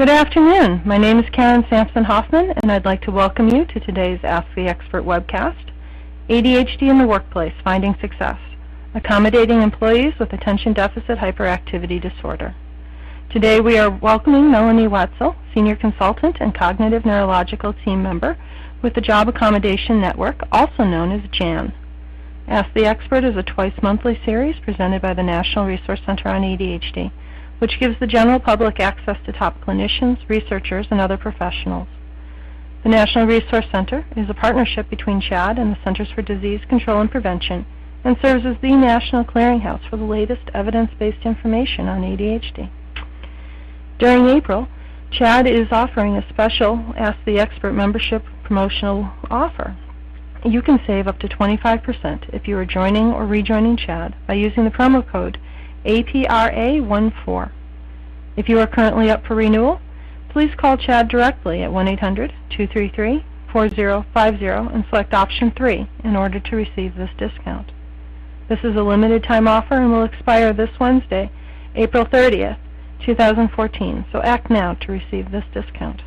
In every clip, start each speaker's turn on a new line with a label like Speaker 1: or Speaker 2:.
Speaker 1: Good afternoon. My name is Karen Sampson-Hoffman, and I'd like to welcome you to today's Ask the Expert webcast, ADHD in the Workplace, Finding Success, Accommodating Employees with Attention Deficit Hyperactivity Disorder. Today we are welcoming Melanie Whetzel, Senior Consultant and Cognitive Neurological Team Member with the Job Accommodation Network, also known as JAN. Ask the Expert is a twice-monthly series presented by the National Resource Center on ADHD, which gives the general public access to top clinicians, researchers, and other professionals. The National Resource Center is a partnership between CHAD and the Centers for Disease Control and Prevention and serves as the national clearinghouse for the latest evidence-based information on ADHD. During April, CHAD is offering a special Ask the Expert membership promotional offer. You can save up to 25% if you are joining or rejoining CHAD by using the promo code APRA14. If you are currently up for renewal, please call CHAD directly at 1-800-233-4050 and select option 3 in order to receive this discount. This is a limited time offer and will expire this Wednesday, April 30th, 2014, so act now to receive this discount.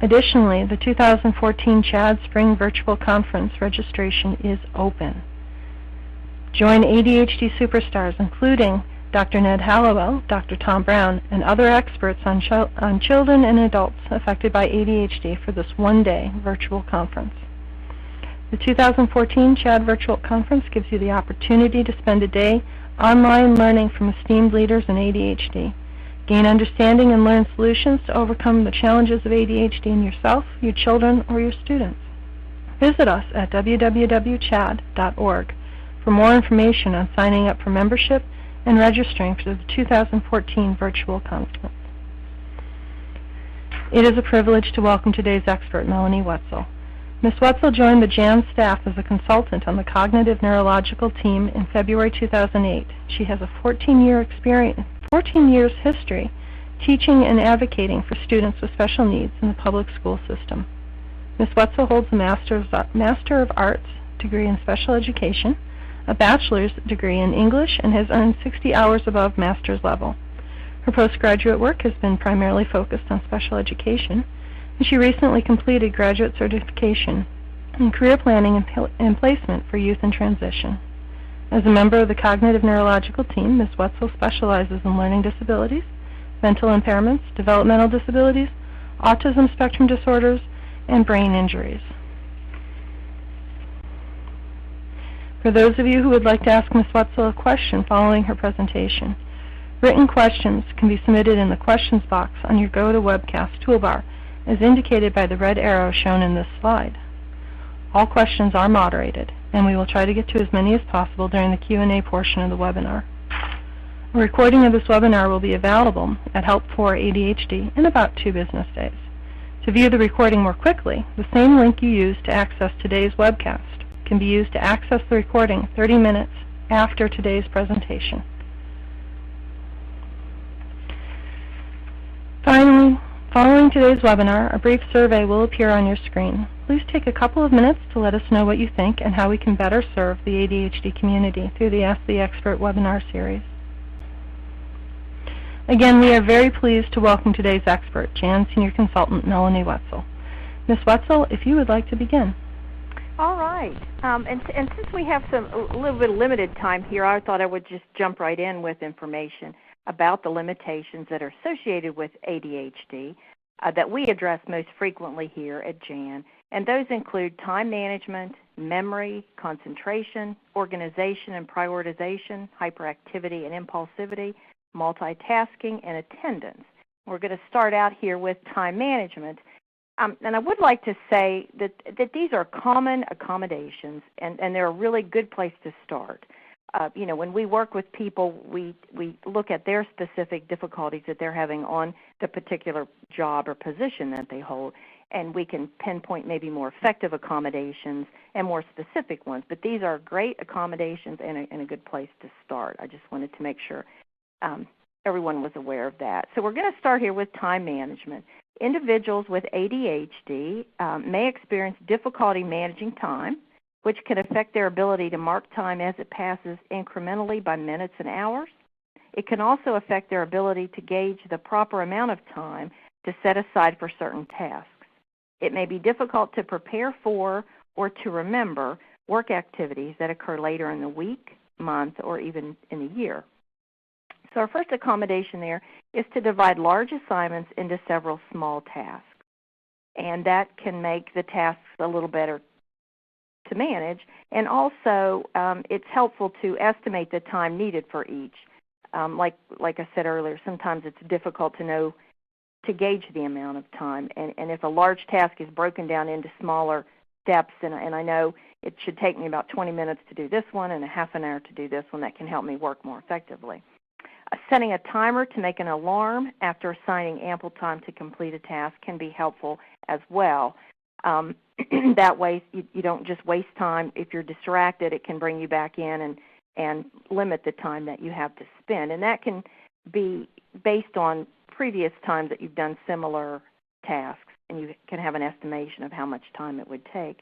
Speaker 1: Additionally, the 2014 CHAD Spring Virtual Conference registration is open. Join ADHD superstars including Dr. Ned Hallowell, Dr. Tom Brown, and other experts on children and adults affected by ADHD for this one-day virtual conference. The 2014 CHAD Virtual Conference gives you the opportunity to spend a day online learning from esteemed leaders in ADHD, gain understanding and learn solutions to overcome the challenges of ADHD in yourself, your children, or your students. Visit us at www.chad.org for more information on signing up for membership and registering for the 2014 virtual conference. It is a privilege to welcome today's expert, Melanie Whetzel. Ms. Whetzel joined the JAN staff as a consultant on the Cognitive Neurological team in February 2008. She has a 14 years history teaching and advocating for students with special needs in the public school system. Ms. Whetzel holds a Master of Arts degree in Special Education, a bachelor's degree in English, and has earned 60 hours above master's level. Her postgraduate work has been primarily focused on special education, and she recently completed graduate certification in career planning and placement for youth in transition. As a member of the Cognitive Neurological team, Ms. Whetzel specializes in learning disabilities, mental impairments, developmental disabilities, autism spectrum disorders, and brain injuries. For those of you who would like to ask Ms. Whetzel a question following her presentation, written questions can be submitted in the questions box on your GoToWebcast toolbar, as indicated by the red arrow shown in this slide. All questions are moderated, and we will try to get to as many as possible during the Q&A portion of the webinar. A recording of this webinar will be available at Help for ADHD in about 2 business days. To view the recording more quickly, the same link you used to access today's webcast can be used to access the recording 30 minutes after today's presentation. Finally, following today's webinar, a brief survey will appear on your screen. Please take a couple of minutes to let us know what you think and how we can better serve the ADHD community through the Ask the Expert webinar series. Again, we are very pleased to welcome today's expert, JAN Senior Consultant Melanie Whetzel. Ms. Whetzel, if you would like to begin.
Speaker 2: All right. And since we have a little bit of limited time here, I thought I would just jump right in with information about the limitations that are associated with ADHD that we address most frequently here at JAN. And those include time management, memory, concentration, organization and prioritization, hyperactivity and impulsivity, multitasking, and attendance. We're going to start out here with time management. And I would like to say that these are common accommodations, and they're a really good place to start. When we work with people, we look at their specific difficulties that they're having on the particular job or position that they hold, and we can pinpoint maybe more effective accommodations and more specific ones. But these are great accommodations and a good place to start. I just wanted to make sure everyone was aware of that. So we're going to start here with time management. Individuals with ADHD may experience difficulty managing time, which can affect their ability to mark time as it passes incrementally by minutes and hours. It can also affect their ability to gauge the proper amount of time to set aside for certain tasks. It may be difficult to prepare for or to remember work activities that occur later in the week, month, or even in the year. So our first accommodation there is to divide large assignments into several small tasks. And that can make the tasks a little better to manage. And also, it's helpful to estimate the time needed for each. Like I said earlier, sometimes it's difficult to gauge the amount of time. And if a large task is broken down into smaller steps, and I know it should take me about 20 minutes to do this one and a half an hour to do this one, that can help me work more effectively. Setting a timer to make an alarm after assigning ample time to complete a task can be helpful as well. That way you don't just waste time. If you're distracted, it can bring you back in and limit the time that you have to spend. And that can be based on previous times that you've done similar tasks, and you can have an estimation of how much time it would take.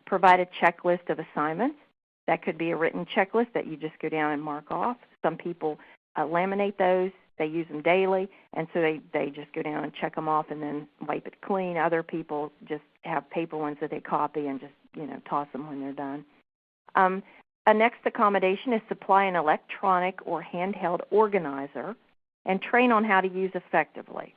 Speaker 2: Provide a checklist of assignments. That could be a written checklist that you just go down and mark off. Some people laminate those. They use them daily, and so they just go down and check them off and then wipe it clean. Other people just have paper ones that they copy and just toss them when they're done. A next accommodation is supply an electronic or handheld organizer and train on how to use effectively.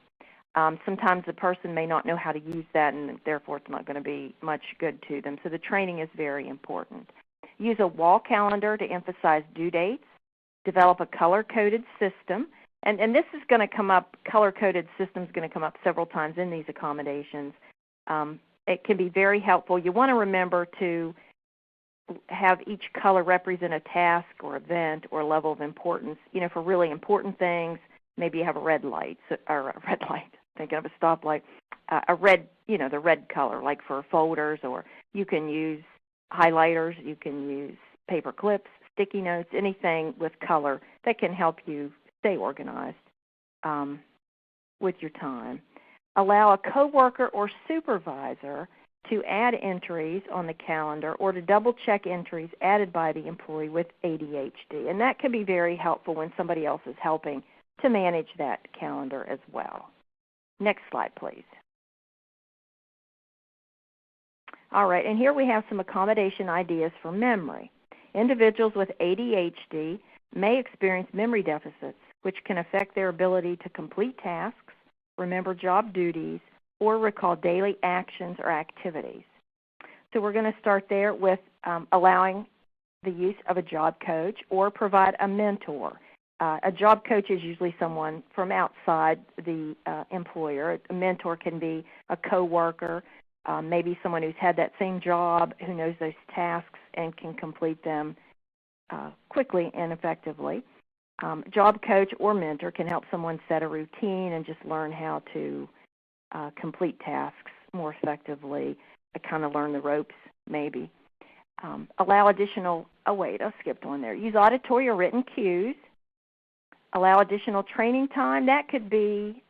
Speaker 2: Sometimes the person may not know how to use that, and therefore it's not going to be much good to them. So the training is very important. Use a wall calendar to emphasize due dates. Develop a color-coded system. And this is going to come up, color-coded system is going to come up several times in these accommodations. It can be very helpful. You want to remember to have each color represent a task or event or level of importance. For really important things, maybe you have a red light, thinking of a stoplight, a red, the red color, like for folders, or you can use highlighters, you can use paper clips, sticky notes, anything with color that can help you stay organized with your time. Allow a coworker or supervisor to add entries on the calendar or to double-check entries added by the employee with ADHD. And that can be very helpful when somebody else is helping to manage that calendar as well. Next slide, please. All right, and here we have some accommodation ideas for memory. Individuals with ADHD may experience memory deficits, which can affect their ability to complete tasks, remember job duties, or recall daily actions or activities. So we're going to start there with allowing the use of a job coach or provide a mentor. A job coach is usually someone from outside the employer. A mentor can be a coworker, maybe someone who's had that same job, who knows those tasks and can complete them quickly and effectively. Job coach or mentor can help someone set a routine and just learn how to complete tasks more effectively, kind of learn the ropes maybe. Allow additional, I skipped one there. Use auditory or written cues. Allow additional training time. That could be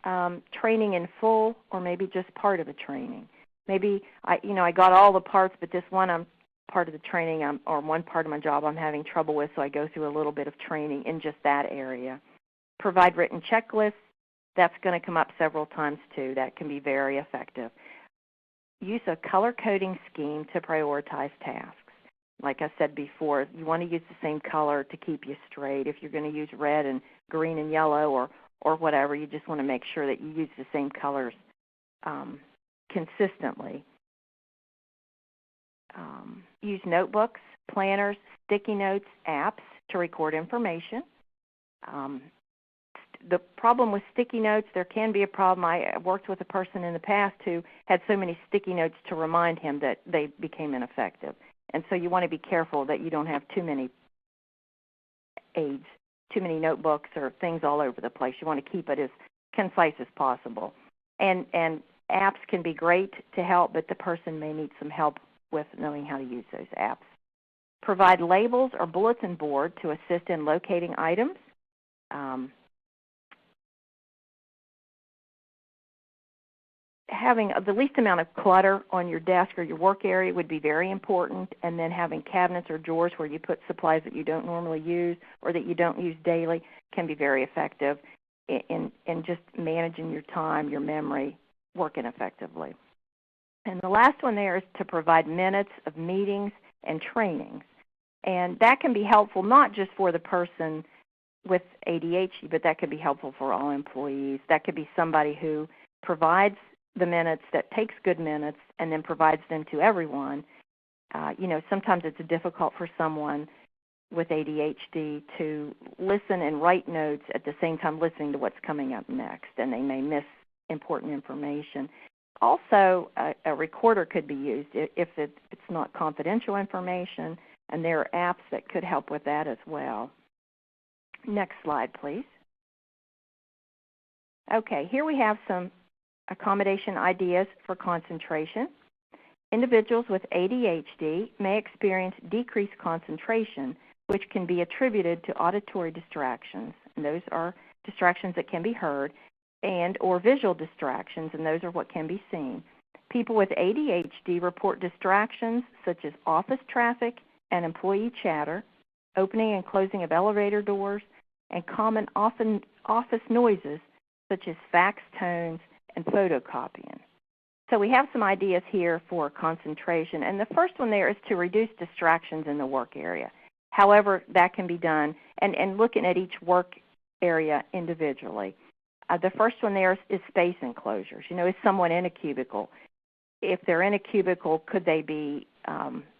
Speaker 2: training in full or maybe just part of a training. Maybe I got all the parts, but this one part of the training or one part of my job I'm having trouble with, so I go through a little bit of training in just that area. Provide written checklists. That's going to come up several times too. That can be very effective. Use a color coding scheme to prioritize tasks. Like I said before, you want to use the same color to keep you straight. If you're going to use red and green and yellow or whatever, you just want to make sure that you use the same colors consistently. Use notebooks, planners, sticky notes, apps to record information. The problem with sticky notes, there can be a problem. I worked with a person in the past who had so many sticky notes to remind him that they became ineffective. And so you want to be careful that you don't have too many aids, too many notebooks or things all over the place. You want to keep it as concise as possible. And apps can be great to help, but the person may need some help with knowing how to use those apps. Provide labels or bulletin board to assist in locating items. having the least amount of clutter on your desk or your work area would be very important, and then having cabinets or drawers where you put supplies that you don't normally use or that you don't use daily can be very effective in just managing your time, your memory, working effectively. And the last one there is to provide minutes of meetings and trainings. And that can be helpful not just for the person with ADHD, but that could be helpful for all employees. That could be somebody who provides the minutes, that takes good minutes, and then provides them to everyone. Sometimes it's difficult for someone with ADHD to listen and write notes at the same time listening to what's coming up next, and they may miss important information. Also, a recorder could be used if it's not confidential information, and there are apps that could help with that as well. Next slide, please. Okay, here we have some accommodation ideas for concentration. Individuals with ADHD may experience decreased concentration, which can be attributed to auditory distractions, and those are distractions that can be heard, and or visual distractions, and those are what can be seen. People with ADHD report distractions such as office traffic and employee chatter, opening and closing of elevator doors, and common office noises such as fax tones and photocopying. So we have some ideas here for concentration, and the first one there is to reduce distractions in the work area. However, that can be done, and looking at each work area individually. The first one there is space enclosures. Is someone in a cubicle? If they're in a cubicle, could they be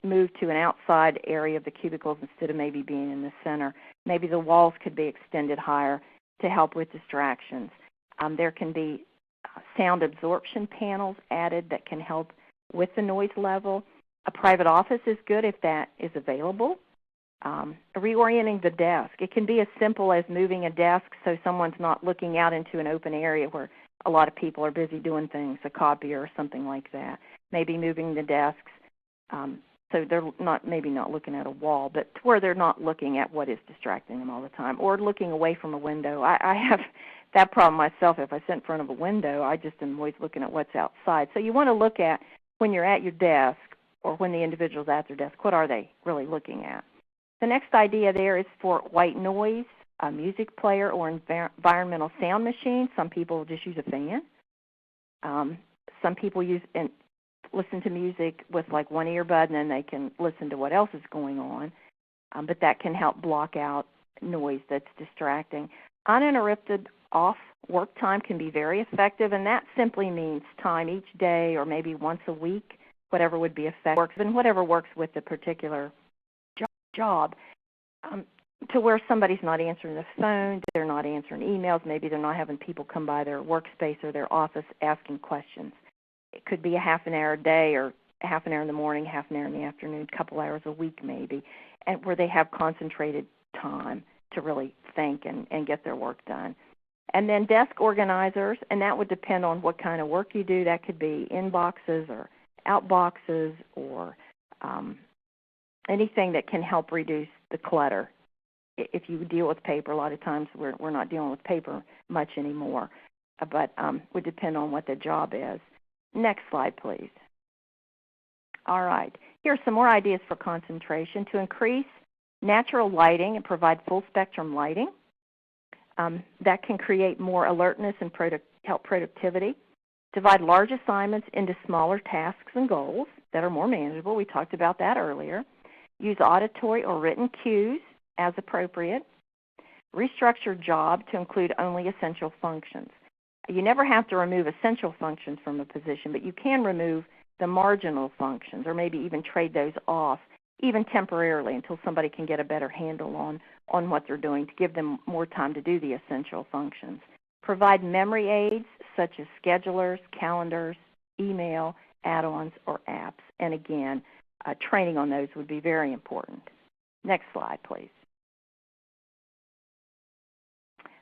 Speaker 2: moved to an outside area of the cubicles instead of maybe being in the center? Maybe the walls could be extended higher to help with distractions. There can be sound absorption panels added that can help with the noise level. A private office is good if that is available. Reorienting the desk. It can be as simple as moving a desk so someone's not looking out into an open area where a lot of people are busy doing things, a copier or something like that. Maybe moving the desks so they're maybe not looking at a wall, but to where they're not looking at what is distracting them all the time, or looking away from a window. I have that problem myself. If I sit in front of a window, I just am always looking at what's outside. So you want to look at when you're at your desk or when the individual's at their desk, what are they really looking at? The next idea there is for white noise, a music player or environmental sound machine. Some people just use a fan. Some people listen to music with like one earbud, and then they can listen to what else is going on. But that can help block out noise that's distracting. Uninterrupted off work time can be very effective, and that simply means time each day or maybe once a week, whatever would be effective, and whatever works with the particular job, to where somebody's not answering the phone, they're not answering emails, maybe they're not having people come by their workspace or their office asking questions. It could be a half an hour a day or a half an hour in the morning, half an hour in the afternoon, a couple hours a week maybe, and where they have concentrated time to really think and get their work done. And then desk organizers, and that would depend on what kind of work you do. That could be inboxes or outboxes or anything that can help reduce the clutter. If you deal with paper, a lot of times we're not dealing with paper much anymore, but would depend on what the job is. Next slide, please. All right. Here are some more ideas for concentration. To increase natural lighting and provide full spectrum lighting. That can create more alertness and help productivity. Divide large assignments into smaller tasks and goals that are more manageable. We talked about that earlier. Use auditory or written cues as appropriate. Restructure job to include only essential functions. You never have to remove essential functions from a position, but you can remove the marginal functions or maybe even trade those off, even temporarily, until somebody can get a better handle on what they're doing to give them more time to do the essential functions. Provide memory aids such as schedulers, calendars, email, add-ons, or apps. And again, training on those would be very important. Next slide, please.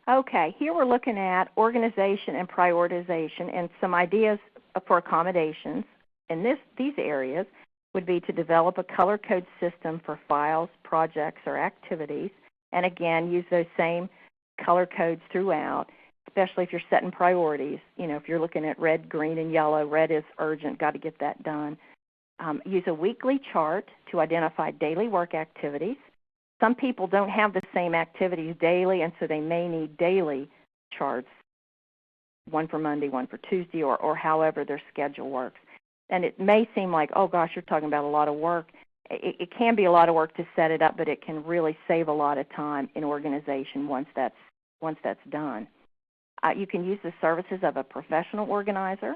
Speaker 2: Okay, here we're looking at organization and prioritization, and some ideas for accommodations in these areas would be to develop a color code system for files, projects, or activities, and again, use those same color codes throughout. especially if you're setting priorities. If you're looking at red, green, and yellow, red is urgent, got to get that done. Use a weekly chart to identify daily work activities. Some people don't have the same activities daily, and so they may need daily charts, one for Monday, one for Tuesday, or however their schedule works. And it may seem like, oh gosh, you're talking about a lot of work. It can be a lot of work to set it up, but it can really save a lot of time in organization once that's done. You can use the services of a professional organizer,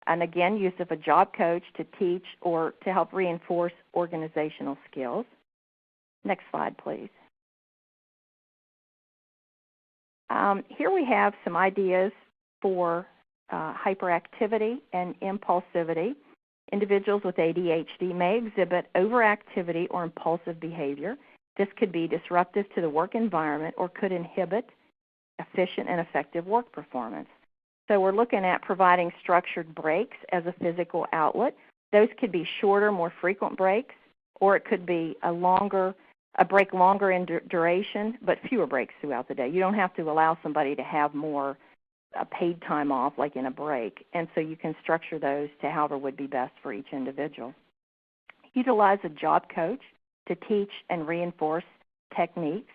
Speaker 2: and again, use of a job coach to teach or to help reinforce organizational skills. Next slide, please. Here we have some ideas for hyperactivity and impulsivity. Individuals with ADHD may exhibit overactivity or impulsive behavior. This could be disruptive to the work environment or could inhibit efficient and effective work performance. So we're looking at providing structured breaks as a physical outlet. Those could be shorter, more frequent breaks, or it could be a break longer in duration, but fewer breaks throughout the day. You don't have to allow somebody to have more paid time off like in a break, and so you can structure those to however would be best for each individual. Utilize a job coach to teach and reinforce techniques.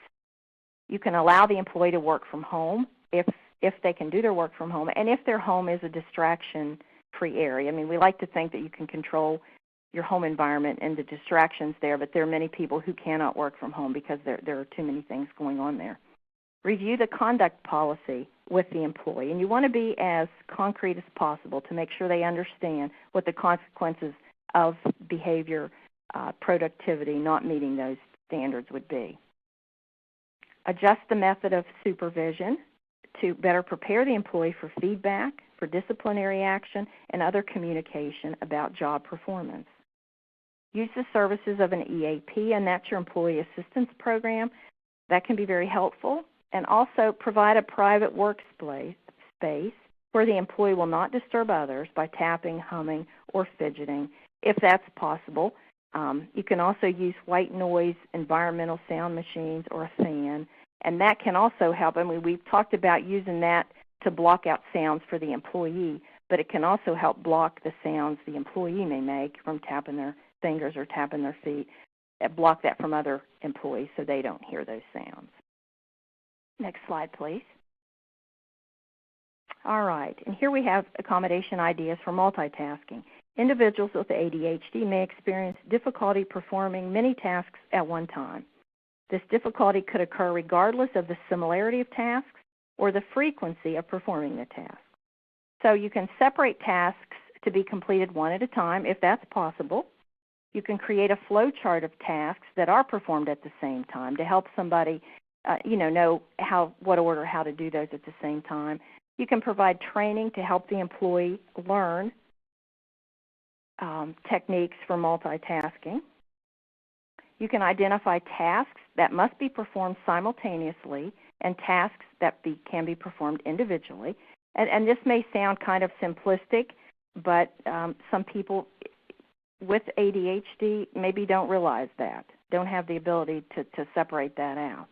Speaker 2: You can allow the employee to work from home if they can do their work from home, and if their home is a distraction-free area. I mean, we like to think that you can control your home environment and the distractions there, but there are many people who cannot work from home because there are too many things going on there. Review the conduct policy with the employee, and you want to be as concrete as possible to make sure they understand what the consequences of behavior, productivity, not meeting those standards would be. Adjust the method of supervision to better prepare the employee for feedback, for disciplinary action, and other communication about job performance. Use the services of an EAP, and that's your Employee Assistance Program. That can be very helpful. And also provide a private workspace where the employee will not disturb others by tapping, humming, or fidgeting, if that's possible. You can also use white noise, environmental sound machines, or a fan, and that can also help. I mean, we've talked about using that to block out sounds for the employee, but it can also help block the sounds the employee may make from tapping their fingers or tapping their feet, block that from other employees so they don't hear those sounds. Next slide, please. All right, and here we have accommodation ideas for multitasking. Individuals with ADHD may experience difficulty performing many tasks at one time. This difficulty could occur regardless of the similarity of tasks or the frequency of performing the task. So you can separate tasks to be completed one at a time if that's possible. You can create a flow chart of tasks that are performed at the same time to help somebody know what order, how to do those at the same time. You can provide training to help the employee learn techniques for multitasking. You can identify tasks that must be performed simultaneously and tasks that can be performed individually. And this may sound kind of simplistic, but some people with ADHD maybe don't realize that, don't have the ability to separate that out.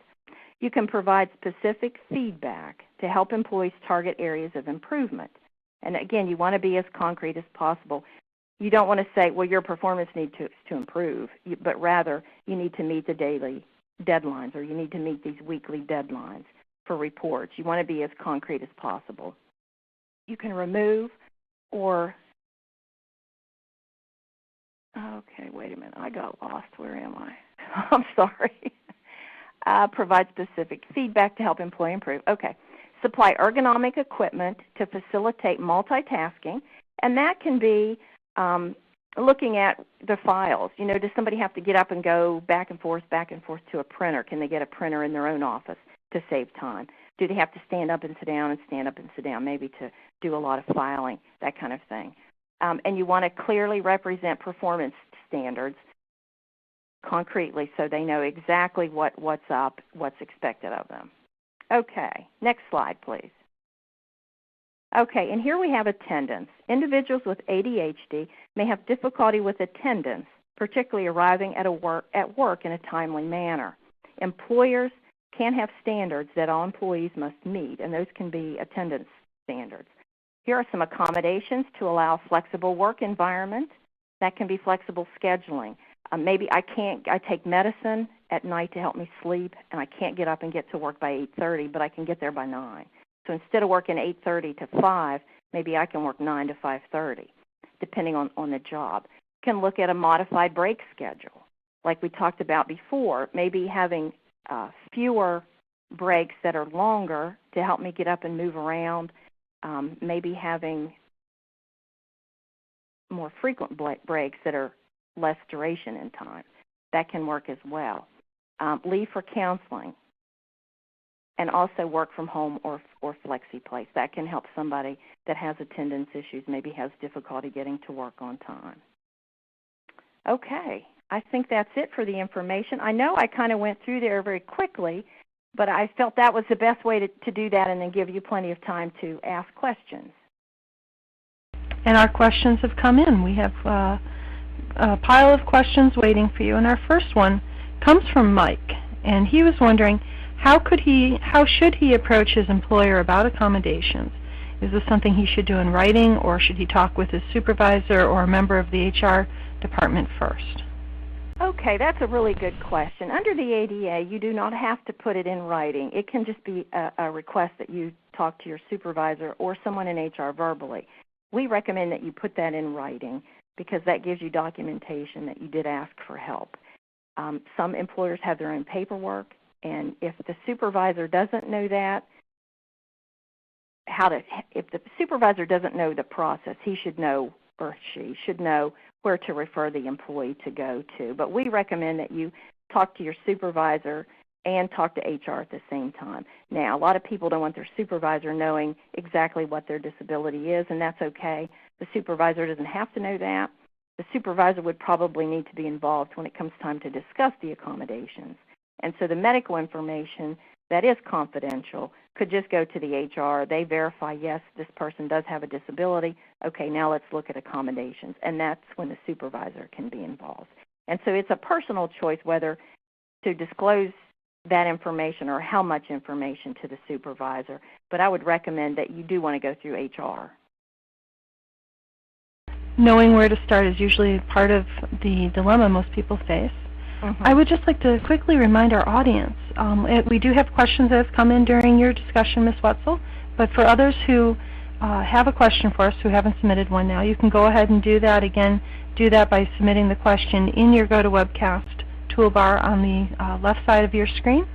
Speaker 2: You can provide specific feedback to help employees target areas of improvement. And again, you want to be as concrete as possible. You don't want to say, well, your performance needs to improve, but rather you need to meet the daily deadlines or you need to meet these weekly deadlines for reports. You want to be as concrete as possible. You can remove or, okay, wait a minute, I got lost. Where am I? I'm sorry. Provide specific feedback to help employee improve. Okay. Supply ergonomic equipment to facilitate multitasking, and that can be looking at the files. Does somebody have to get up and go back and forth to a printer? Can they get a printer in their own office to save time? Do they have to stand up and sit down and stand up and sit down, maybe to do a lot of filing, that kind of thing? And you want to clearly represent performance standards concretely so they know exactly what's up, what's expected of them. Okay, next slide, please. Okay, and here we have attendance. Individuals with ADHD may have difficulty with attendance, particularly arriving at work in a timely manner. Employers can have standards that all employees must meet, and those can be attendance standards. Here are some accommodations to allow a flexible work environment. That can be flexible scheduling. Maybe I take medicine at night to help me sleep, and I can't get up and get to work by 8:30, but I can get there by 9. So instead of working 8:30 to 5, maybe I can work 9 to 5:30, depending on the job. You can look at a modified break schedule. Like we talked about before, maybe having fewer breaks that are longer to help me get up and move around, maybe having more frequent breaks that are less duration in time. That can work as well. Leave for counseling, and also work from home or flexi-place. That can help somebody that has attendance issues, maybe has difficulty getting to work on time. Okay, I think that's it for the information. I know I kind of went through there very quickly, but I felt that was the best way to do that and then give you plenty of time to ask questions.
Speaker 1: And our questions have come in. We have a pile of questions waiting for you, and our first one comes from Mike, and he was wondering how should he approach his employer about accommodations? Is this something he should do in writing, or should he talk with his supervisor or a member of the HR department first?
Speaker 2: Okay, that's a really good question. Under the ADA, you do not have to put it in writing. It can just be a request that you talk to your supervisor or someone in HR verbally. We recommend that you put that in writing because that gives you documentation that you did ask for help. Some employers have their own paperwork, and if the supervisor doesn't know that, if the supervisor doesn't know the process, he should know, or she should know, where to refer the employee to go to. But we recommend that you talk to your supervisor and talk to HR at the same time. Now, a lot of people don't want their supervisor knowing exactly what their disability is, and that's okay. The supervisor doesn't have to know that. The supervisor would probably need to be involved when it comes time to discuss the accommodations. And so the medical information that is confidential could just go to the HR. They verify, yes, this person does have a disability. Okay, now let's look at accommodations. And that's when the supervisor can be involved. And so it's a personal choice whether to disclose that information or how much information to the supervisor. But I would recommend that you do want to go through HR.
Speaker 1: Knowing where to start is usually part of the dilemma most people face. Mm-hmm. I would just like to quickly remind our audience, we do have questions that have come in during your discussion, Ms. Whetzel, but for others who have a question for us who haven't submitted one now, you can go ahead and do that. Again, do that by submitting the question in your GoToWebcast toolbar on the left side of your screen.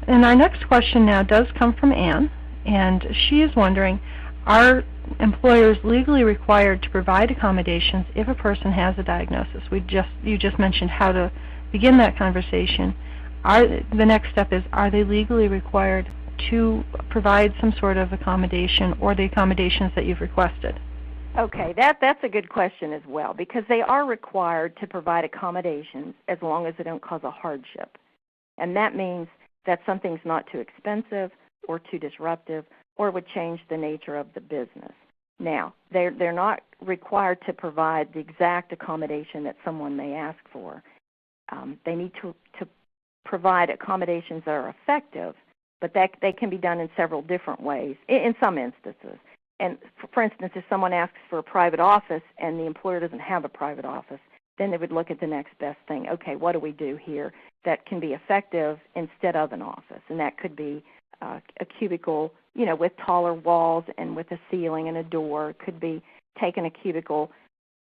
Speaker 1: And our next question now does come from Anne, and she is wondering, are employers legally required to provide accommodations if a person has a diagnosis? You just mentioned how to begin that conversation. The next step is, are they legally required to provide some sort of accommodation or the accommodations that you've requested?
Speaker 2: Okay, that's a good question as well, because they are required to provide accommodations as long as they don't cause a hardship. And that means that something's not too expensive or too disruptive or would change the nature of the business. Now, they're not required to provide the exact accommodation that someone may ask for. They need to provide accommodations that are effective, but that they can be done in several different ways in some instances. And for instance, if someone asks for a private office and the employer doesn't have a private office, then they would look at the next best thing. Okay, what do we do here that can be effective instead of an office? And that could be a cubicle, with taller walls and with a ceiling and a door. It could be taking a cubicle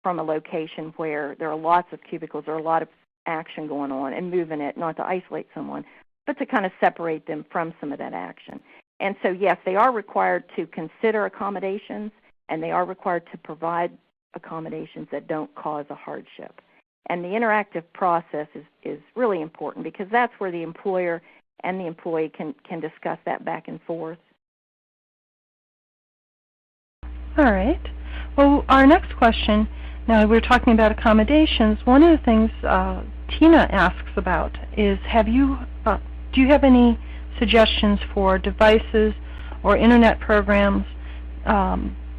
Speaker 2: from a location where there are lots of cubicles or a lot of action going on and moving it, not to isolate someone, but to kind of separate them from some of that action. And so, yes, they are required to consider accommodations, and they are required to provide accommodations that don't cause a hardship. And the interactive process is really important because that's where the employer and the employee can discuss that back and forth.
Speaker 1: All right. Well, our next question, now we're talking about accommodations. One of the things Tina asks about is, do you have any suggestions for devices or internet programs,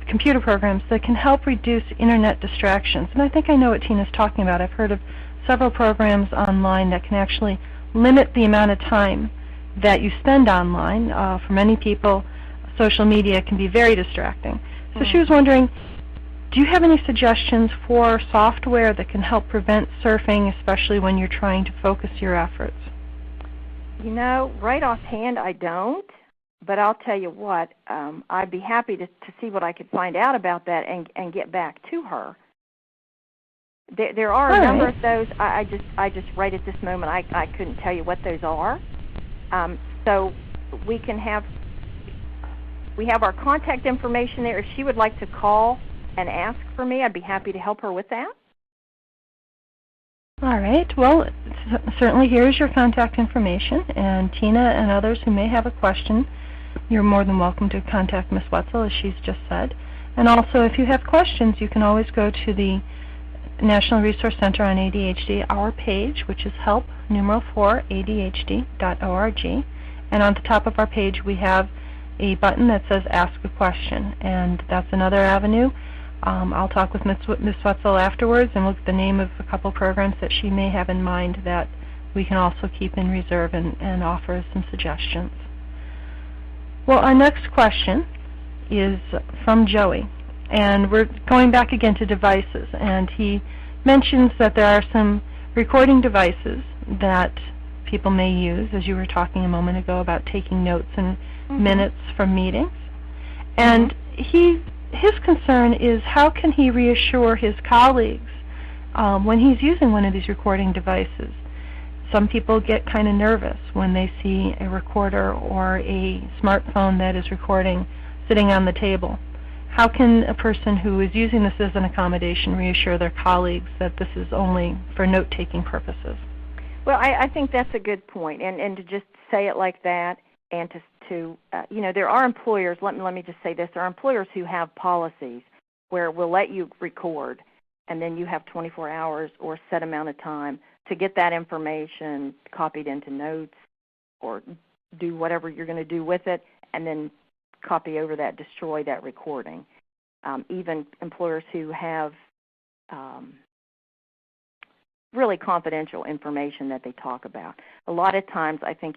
Speaker 1: computer programs that can help reduce internet distractions? And I think I know what Tina's talking about. I've heard of several programs online that can actually limit the amount of time that you spend online. For many people, social media can be very distracting. So she was wondering, do you have any suggestions for software that can help prevent surfing, especially when you're trying to focus your efforts?
Speaker 2: You know, right offhand, I don't. But I'll tell you what, I'd be happy to see what I could find out about that and get back to her. There are a number of those. I just right at this moment, I couldn't tell you what those are. So we have our contact information there. If she would like to call and ask for me, I'd be happy to help her with that.
Speaker 1: All right. Well, certainly here's your contact information, and Tina and others who may have a question, you're more than welcome to contact Ms. Whetzel, as she's just said. And also, if you have questions, you can always go to the National Resource Center on ADHD, our page, which is help4adhd.org. And on the top of our page, we have a button that says Ask a Question, and that's another avenue. I'll talk with Ms. Whetzel afterwards and look at the name of a couple programs that she may have in mind that we can also keep in reserve and offer some suggestions. Well, our next question is from Joey, and we're going back again to devices, and he mentions that there are some recording devices that people may use, as you were talking a moment ago about taking notes and minutes from meetings. And his concern is, how can he reassure his colleagues when he's using one of these recording devices? Some people get kind of nervous when they see a recorder or a smartphone that is recording sitting on the table. How can a person who is using this as an accommodation reassure their colleagues that this is only for note-taking purposes?
Speaker 2: Well, I think that's a good point, and to just say it like that, and to you know, there are employers, let me just say this, there are employers who have policies where we'll let you record, and then you have 24 hours or a set amount of time to get that information copied into notes or do whatever you're going to do with it, and then copy over that, destroy that recording. Even employers who have really confidential information that they talk about. A lot of times I think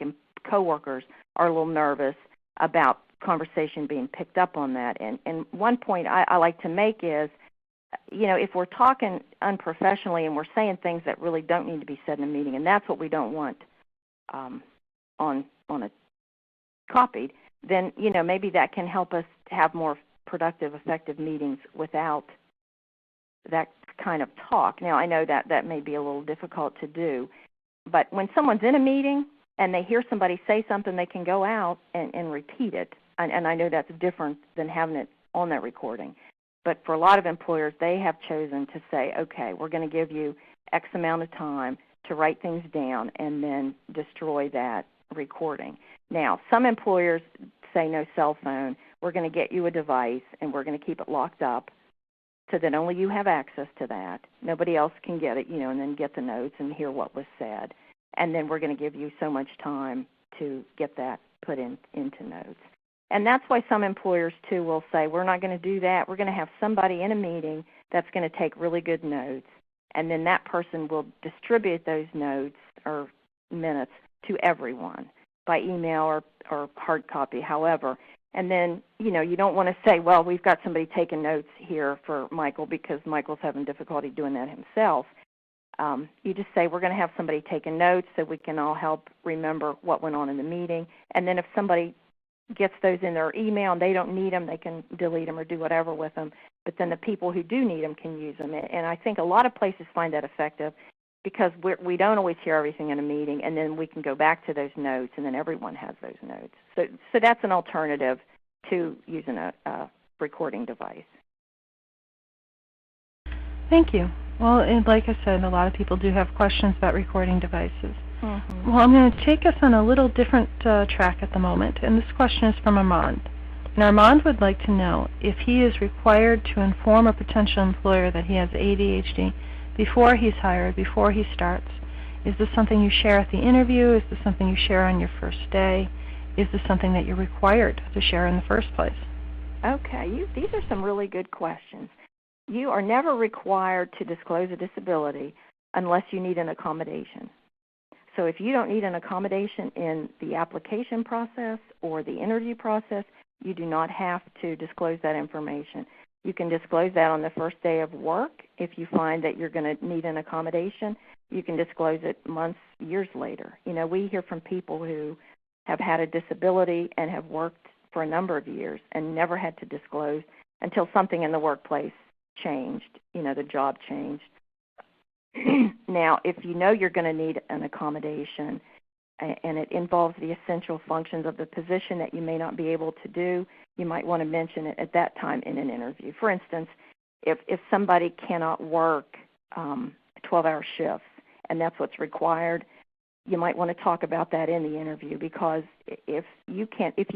Speaker 2: coworkers are a little nervous about conversation being picked up on that. And one point I like to make is, you know, if we're talking unprofessionally and we're saying things that really don't need to be said in a meeting, and that's what we don't want on a copied, then, you know, maybe that can help us have more productive, effective meetings without that kind of talk. Now, I know that may be a little difficult to do, but when someone's in a meeting and they hear somebody say something, they can go out and repeat it. And I know that's different than having it on that recording. But for a lot of employers, they have chosen to say, okay, we're going to give you X amount of time to write things down and then destroy that recording. Now, some employers say no cell phone. We're going to get you a device, and we're going to keep it locked up so that only you have access to that. Nobody else can get it, you know, and then get the notes and hear what was said. And then we're going to give you so much time to get that put into notes. And that's why some employers, too, will say, we're not going to do that. We're going to have somebody in a meeting that's going to take really good notes, and then that person will distribute those notes or minutes to everyone by email or hard copy, however. And then, you know, you don't want to say, well, we've got somebody taking notes here for Michael because Michael's having difficulty doing that himself. You just say, we're going to have somebody taking notes so we can all help remember what went on in the meeting. And then if somebody gets those in their email and they don't need them, they can delete them or do whatever with them. But then the people who do need them can use them. And I think a lot of places find that effective because we don't always hear everything in a meeting, and then we can go back to those notes, and then everyone has those notes. So that's an alternative to using a recording device.
Speaker 1: Thank you. Well, and like I said, a lot of people do have questions about recording devices.
Speaker 2: Mm-hmm.
Speaker 1: Well, I'm going to take us on a little different track at the moment, and this question is from Armand. And Armand would like to know if he is required to inform a potential employer that he has ADHD before he's hired, before he starts. Is this something you share at the interview? Is this something you share on your first day? Is this something that you're required to share in the first place?
Speaker 2: Okay, these are some really good questions. You are never required to disclose a disability unless you need an accommodation. So if you don't need an accommodation in the application process or the interview process, you do not have to disclose that information. You can disclose that on the first day of work. If you find that you're going to need an accommodation, you can disclose it months, years later. You know, we hear from people who have had a disability and have worked for a number of years and never had to disclose until something in the workplace changed, you know, the job changed. Now, if you know you're going to need an accommodation and it involves the essential functions of the position that you may not be able to do, you might want to mention it at that time in an interview. For instance, if somebody cannot work 12-hour shifts and that's what's required, you might want to talk about that in the interview, because if you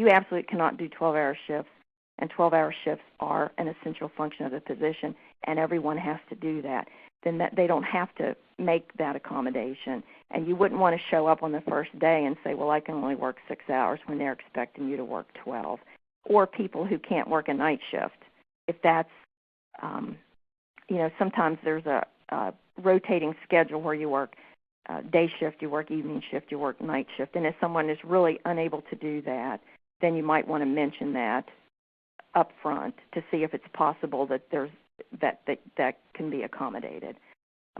Speaker 2: absolutely cannot do 12-hour shifts, and 12-hour shifts are an essential function of the position, and everyone has to do that, then they don't have to make that accommodation. And you wouldn't want to show up on the first day and say, well, I can only work 6 hours when they're expecting you to work 12. Or people who can't work a night shift. If that's, you know, sometimes there's a rotating schedule where you work day shift, you work evening shift, you work night shift. And if someone is really unable to do that, then you might want to mention that up front to see if it's possible that that can be accommodated.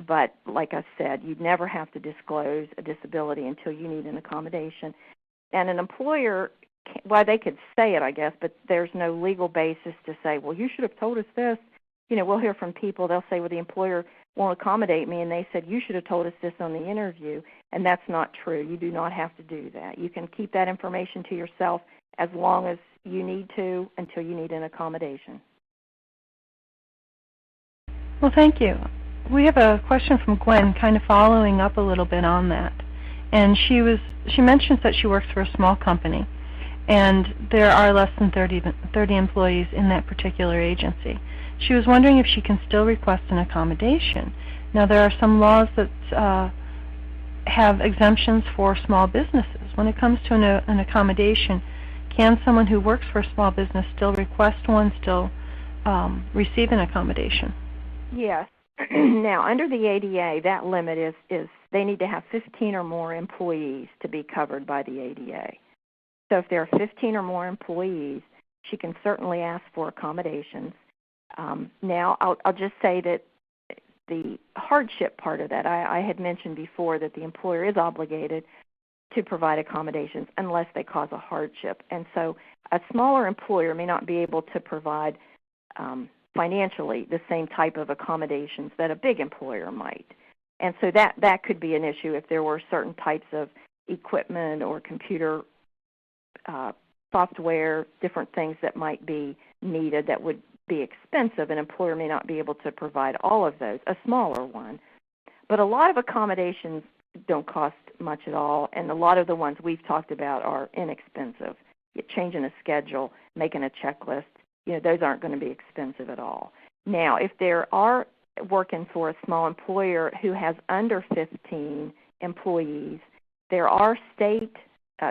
Speaker 2: But like I said, you'd never have to disclose a disability until you need an accommodation. And an employer, well, they could say it, I guess, but there's no legal basis to say, well, you should have told us this. You know, we'll hear from people, they'll say, well, the employer won't accommodate me, and they said, you should have told us this on the interview, and that's not true. You do not have to do that. You can keep that information to yourself as long as you need to until you need an accommodation.
Speaker 1: Well, thank you. We have a question from Gwen, kind of following up a little bit on that. And she mentions that she works for a small company, and there are less than 30 employees in that particular agency. She was wondering if she can still request an accommodation. Now, there are some laws that have exemptions for small businesses. When it comes to an accommodation, can someone who works for a small business still request one, still receive an accommodation?
Speaker 2: Yes. Now, under the ADA, that limit is they need to have 15 or more employees to be covered by the ADA. So if there are 15 or more employees, she can certainly ask for accommodations. Now, I'll just say that the hardship part of that, I had mentioned before that the employer is obligated to provide accommodations unless they cause a hardship. And so a smaller employer may not be able to provide financially the same type of accommodations that a big employer might. And so that could be an issue if there were certain types of equipment or computer software, different things that might be needed that would be expensive. An employer may not be able to provide all of those, a smaller one. But a lot of accommodations don't cost much at all, and a lot of the ones we've talked about are inexpensive. Changing a schedule, making a checklist, you know, those aren't going to be expensive at all. Now, if there are working for a small employer who has under 15 employees, there are state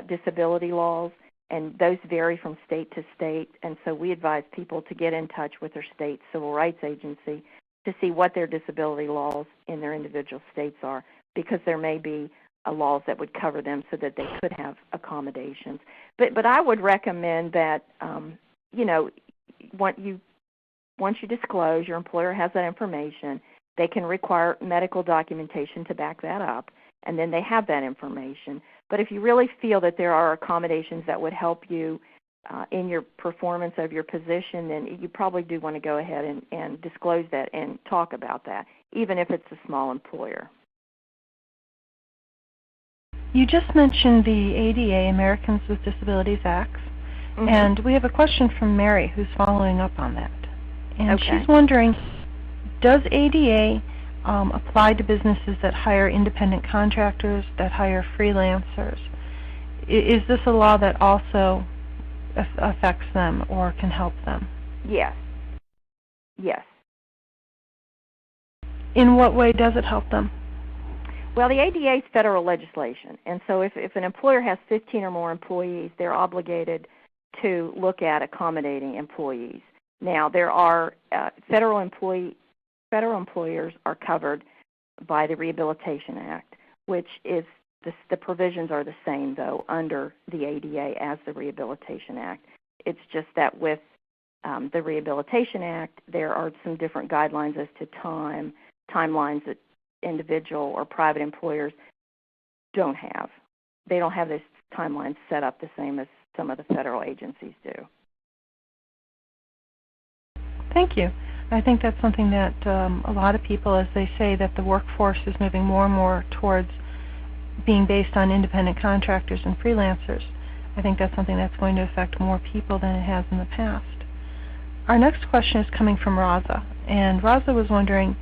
Speaker 2: disability laws, and those vary from state to state, and so we advise people to get in touch with their state civil rights agency to see what their disability laws in their individual states are, because there may be laws that would cover them so that they could have accommodations. But I would recommend that, you know, once you disclose, your employer has that information, they can require medical documentation to back that up, and then they have that information. But if you really feel that there are accommodations that would help you in your performance of your position, then you probably do want to go ahead and disclose that and talk about that, even if it's a small employer.
Speaker 1: You just mentioned the ADA, Americans with Disabilities Act, and we have a question from Mary who's following up on that. And she's wondering, does ADA apply to businesses that hire independent contractors, that hire freelancers? Is this a law that also affects them or can help them?
Speaker 2: Yes. Yes.
Speaker 1: In what way does it help them?
Speaker 2: Well, the ADA is federal legislation, and so if an employer has 15 or more employees, they're obligated to look at accommodating employees. Now, there are federal employers are covered by the Rehabilitation Act, which is The provisions are the same, though, under the ADA as the Rehabilitation Act. It's just that with the Rehabilitation Act, there are some different guidelines as to timelines that individual or private employers don't have. They don't have this timeline set up the same as some of the federal agencies do.
Speaker 1: Thank you. I think that's something that a lot of people, as they say that the workforce is moving more and more towards being based on independent contractors and freelancers, I think that's something that's going to affect more people than it has in the past. Our next question is coming from Raza, and Raza was wondering,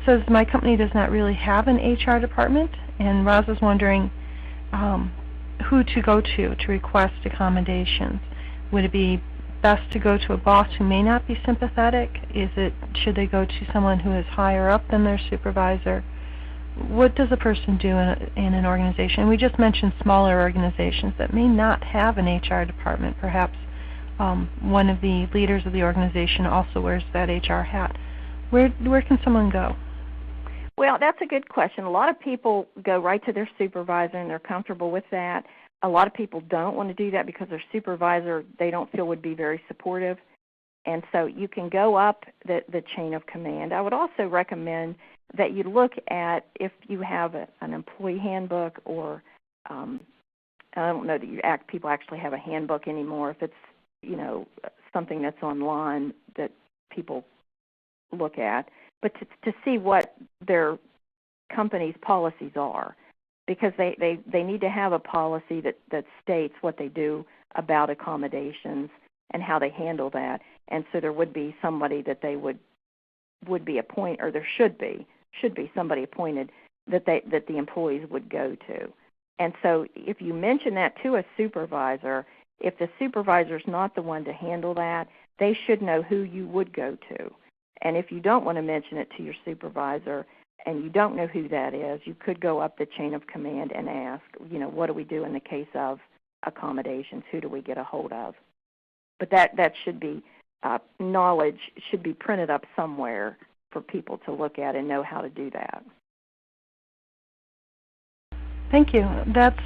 Speaker 1: says, my company does not really have an HR department, and Raza's wondering who to go to request accommodations. Would it be best to go to a boss who may not be sympathetic? Should they go to someone who is higher up than their supervisor? What does a person do in an organization? We just mentioned smaller organizations that may not have an HR department. Perhaps one of the leaders of the organization also wears that HR hat. Where can someone go?
Speaker 2: Well, that's a good question. A lot of people go right to their supervisor, and they're comfortable with that. A lot of people don't want to do that because their supervisor, they don't feel would be very supportive. And so you can go up the chain of command. I would also recommend that you look at if you have an employee handbook, or I don't know that people actually have a handbook anymore. If it's something that's online that people look at, but to see what their company's policies are, because they need to have a policy that states what they do about accommodations and how they handle that. And so there would be somebody that they would be appointed, or there should be somebody appointed that the employees would go to. And so if you mention that to a supervisor, if the supervisor's not the one to handle that, they should know who you would go to. And if you don't want to mention it to your supervisor and you don't know who that is, you could go up the chain of command and ask, what do we do in the case of accommodations? Who do we get a hold of? But that should be, knowledge should be printed up somewhere for people to look at and know how to do that.
Speaker 1: Thank you. That's,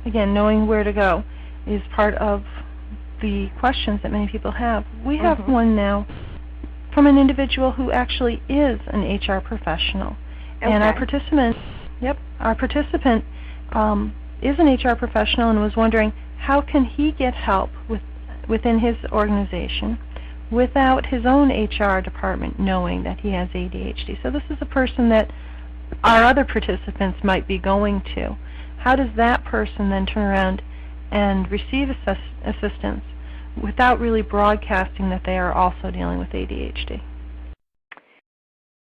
Speaker 1: again, knowing where to go is part of the questions that many people have. We have one now from an individual who actually is an HR professional. Okay. And our participant is an HR professional and was wondering how can he get help within his organization without his own HR department knowing that he has ADHD. So this is a person that our other participants might be going to. How does that person then turn around and receive assistance without really broadcasting that they are also dealing with ADHD?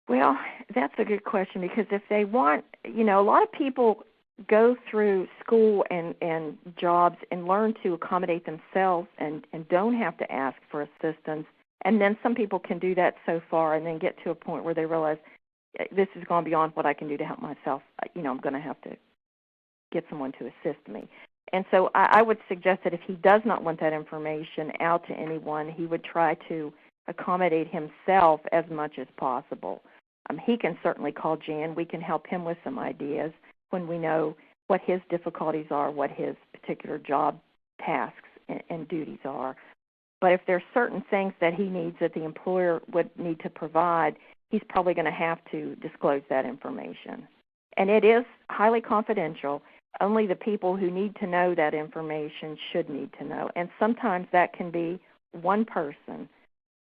Speaker 2: Well, that's a good question, because if they want, a lot of people go through school and jobs and learn to accommodate themselves and don't have to ask for assistance. And then some people can do that so far and then get to a point where they realize this has gone beyond what I can do to help myself. I'm going to have to get someone to assist me. And so I would suggest that if he does not want that information out to anyone, he would try to accommodate himself as much as possible. He can certainly call Jan. We can help him with some ideas when we know what his difficulties are, what his particular job tasks and duties are. But if there's certain things that he needs that the employer would need to provide, he's probably going to have to disclose that information. And it is highly confidential. Only the people who need to know that information should need to know. And sometimes that can be one person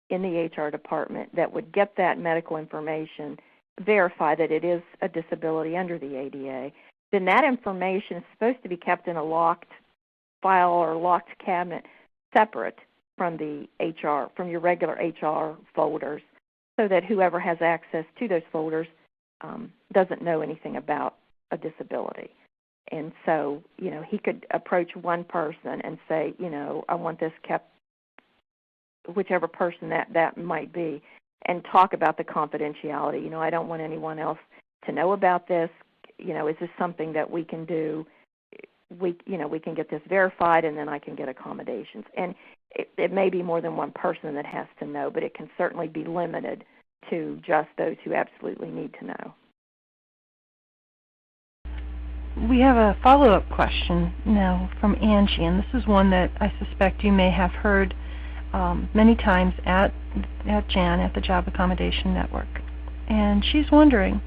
Speaker 2: in the HR department that would get that medical information, verify that it is a disability under the ADA. Then that information is supposed to be kept in a locked file or locked cabinet separate from the HR, from your regular HR folders, so that whoever has access to those folders doesn't know anything about a disability. And so, he could approach one person and say, I want this kept, whichever person that might be, and talk about the confidentiality. I don't want anyone else to know about this. Is this something that we can do? We can get this verified, and then I can get accommodations. And it may be more than one person that has to know, but it can certainly be limited to just those who absolutely need to know.
Speaker 1: We have a follow-up question now from Angie, and this is one that I suspect you may have heard many times at JAN, at the Job Accommodation Network. And she's wondering,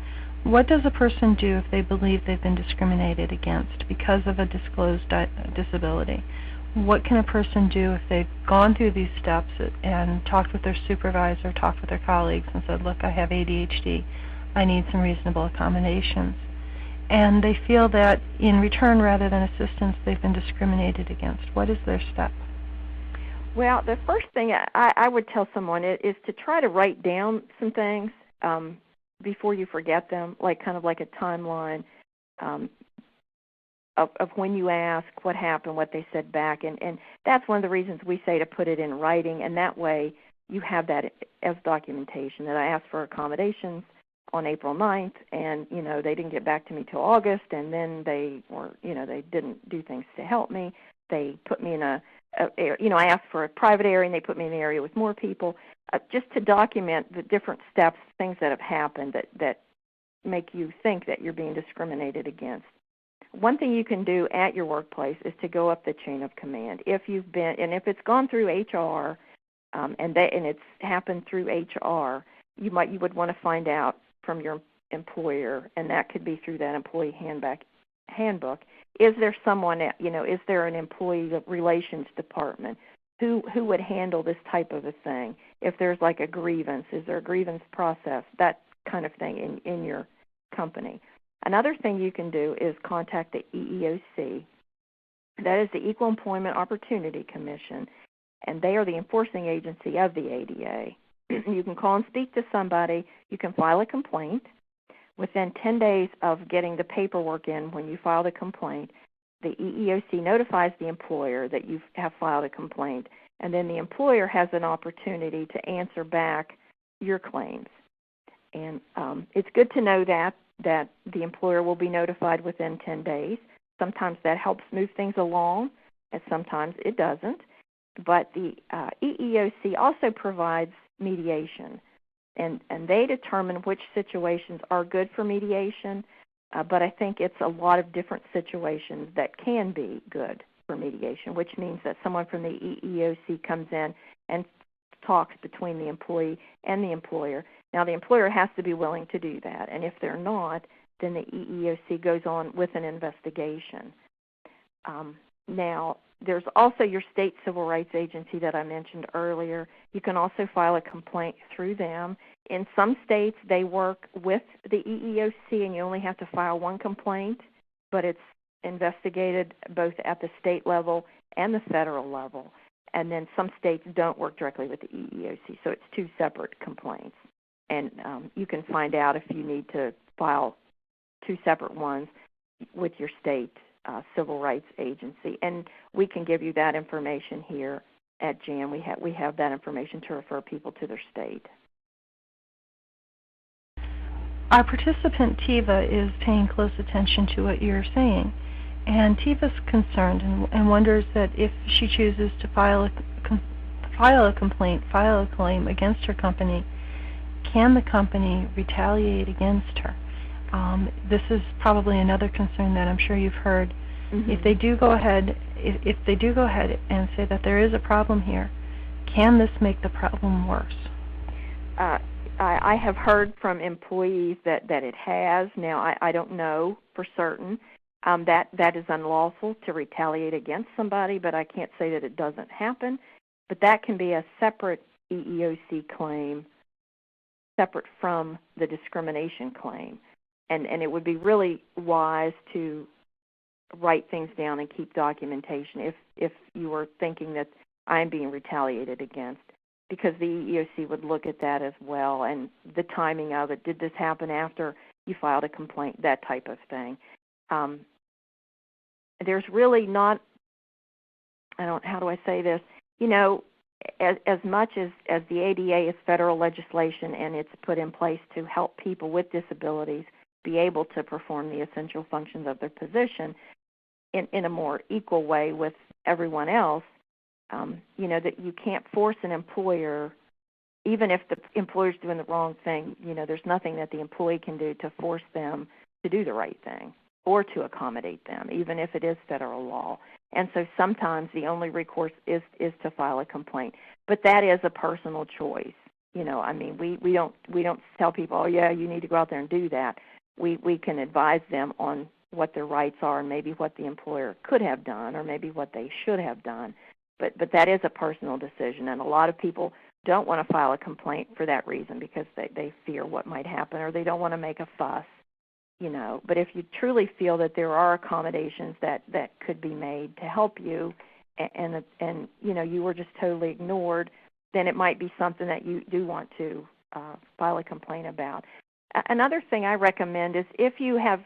Speaker 1: what does a person do if they believe they've been discriminated against because of a disclosed disability? What can a person do if they've gone through these steps and talked with their supervisor, talked with their colleagues, and said, look, I have ADHD, I need some reasonable accommodations, and they feel that in return, rather than assistance, they've been discriminated against? What is their step?
Speaker 2: Well, the first thing I would tell someone is to try to write down some things before you forget them, kind of like a timeline of when you ask, what happened, what they said back. And that's one of the reasons we say to put it in writing, and that way you have that as documentation, that I asked for accommodations on April 9th, and, they didn't get back to me till August, and then they didn't do things to help me. They put me in I asked for a private area, and they put me in an area with more people, just to document the different steps, things that have happened that make you think that you're being discriminated against. One thing you can do at your workplace is to go up the chain of command. If it's gone through HR, and it's happened through HR, you would want to find out from your employer, and that could be through that employee handbook. Is there someone, is there an employee relations department who would handle this type of a thing? If there's like a grievance, is there a grievance process? That kind of thing in your company. Another thing you can do is contact the EEOC. That is the Equal Employment Opportunity Commission, and they are the enforcing agency of the ADA. You can call and speak to somebody. You can file a complaint. Within 10 days of getting the paperwork in when you file the complaint, the EEOC notifies the employer that you have filed a complaint, and then the employer has an opportunity to answer back your claims. And it's good to know that the employer will be notified within 10 days. Sometimes that helps move things along, and sometimes it doesn't. But the EEOC also provides mediation, and they determine which situations are good for mediation, but I think it's a lot of different situations that can be good for mediation, which means that someone from the EEOC comes in and talks between the employee and the employer. Now, the employer has to be willing to do that, and if they're not, then the EEOC goes on with an investigation. Now, there's also your state civil rights agency that I mentioned earlier. You can also file a complaint through them. In some states, they work with the EEOC, and you only have to file one complaint, but it's investigated both at the state level and the federal level. And then some states don't work directly with the EEOC, so it's two separate complaints. And you can find out if you need to file two separate ones with your state civil rights agency. And we can give you that information here at JAN. We have that information to refer people to their state.
Speaker 1: Our participant, Tiva, is paying close attention to what you're saying. And Tiva's concerned and wonders that if she chooses to file a complaint, file a claim against her company, can the company retaliate against her? This is probably another concern that I'm sure you've heard. Mm-hmm. If they do go ahead and say that there is a problem here, can this make the problem worse?
Speaker 2: I have heard from employees that it has. Now, I don't know for certain. That is unlawful to retaliate against somebody, but I can't say that it doesn't happen. But that can be a separate EEOC claim, separate from the discrimination claim. And it would be really wise to write things down and keep documentation if you were thinking that I'm being retaliated against, because the EEOC would look at that as well, and the timing of it. Did this happen after you filed a complaint? That type of thing. There's really not, how do I say this? As much as the ADA is federal legislation and it's put in place to help people with disabilities be able to perform the essential functions of their position in a more equal way with everyone else, that you can't force an employer, even if the employer's doing the wrong thing, there's nothing that the employee can do to force them to do the right thing or to accommodate them, even if it is federal law. And so sometimes the only recourse is to file a complaint. But that is a personal choice. I mean, we don't tell people, oh yeah, you need to go out there and do that. We can advise them on what their rights are and maybe what the employer could have done or maybe what they should have done. But that is a personal decision, and a lot of people don't want to file a complaint for that reason because they fear what might happen or they don't want to make a fuss. But if you truly feel that there are accommodations that could be made to help you, and you were just totally ignored, then it might be something that you do want to file a complaint about. Another thing I recommend is if you have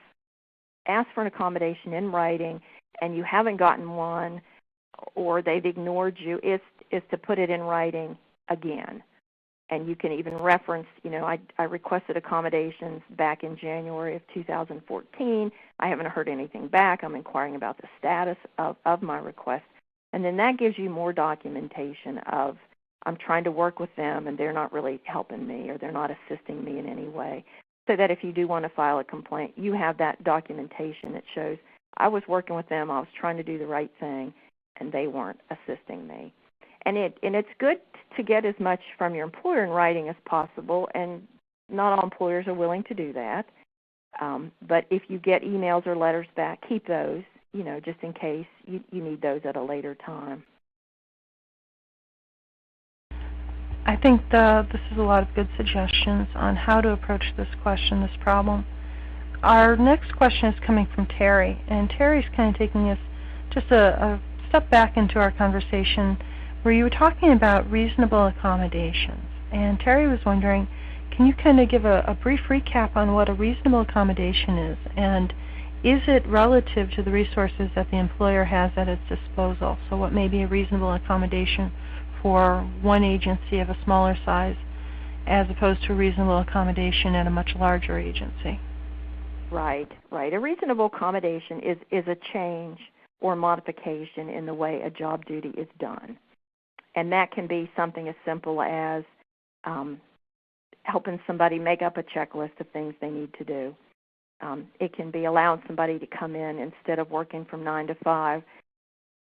Speaker 2: asked for an accommodation in writing and you haven't gotten one or they've ignored you, is to put it in writing again. And you can even reference, I requested accommodations back in January of 2014. I haven't heard anything back. I'm inquiring about the status of my request. And then that gives you more documentation of I'm trying to work with them and they're not really helping me or they're not assisting me in any way. So that if you do want to file a complaint, you have that documentation that shows I was working with them, I was trying to do the right thing, and they weren't assisting me. And it's good to get as much from your employer in writing as possible, and not all employers are willing to do that. But if you get emails or letters back, keep those, just in case you need those at a later time.
Speaker 1: I think this is a lot of good suggestions on how to approach this question, this problem. Our next question is coming from Terry, and Terry's kind of taking us just a step back into our conversation where you were talking about reasonable accommodations. And Terry was wondering, can you kind of give a brief recap on what a reasonable accommodation is, and is it relative to the resources that the employer has at its disposal? So what may be a reasonable accommodation for one agency of a smaller size as opposed to a reasonable accommodation at a much larger agency?
Speaker 2: Right. A reasonable accommodation is a change or modification in the way a job duty is done. And that can be something as simple as helping somebody make up a checklist of things they need to do. It can be allowing somebody to come in instead of working from 9 to 5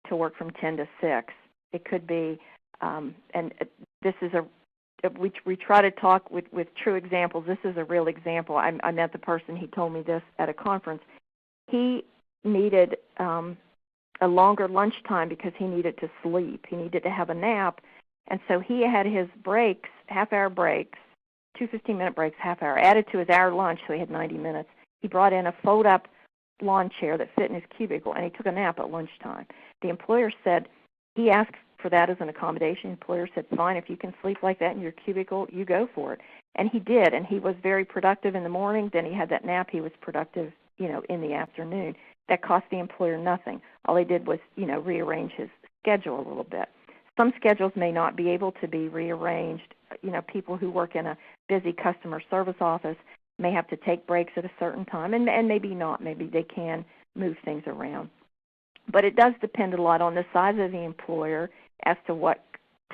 Speaker 2: to work from 10 to 6. It could be, and this is we try to talk with true examples. This is a real example. I met the person, he told me this at a conference. He needed a longer lunchtime because he needed to sleep. He needed to have a nap. And so he had his breaks, half-hour breaks, 2 15-minute breaks, half-hour, added to his hour lunch, so he had 90 minutes. He brought in a fold-up lawn chair that fit in his cubicle, and he took a nap at lunchtime. The employer said, he asked for that as an accommodation. The employer said, fine, if you can sleep like that in your cubicle, you go for it. And he did, and he was very productive in the morning. Then he had that nap. He was productive, in the afternoon. That cost the employer nothing. All he did was, rearrange his schedule a little bit. Some schedules may not be able to be rearranged. People who work in a busy customer service office may have to take breaks at a certain time, and maybe not. Maybe they can move things around. But it does depend a lot on the size of the employer as to what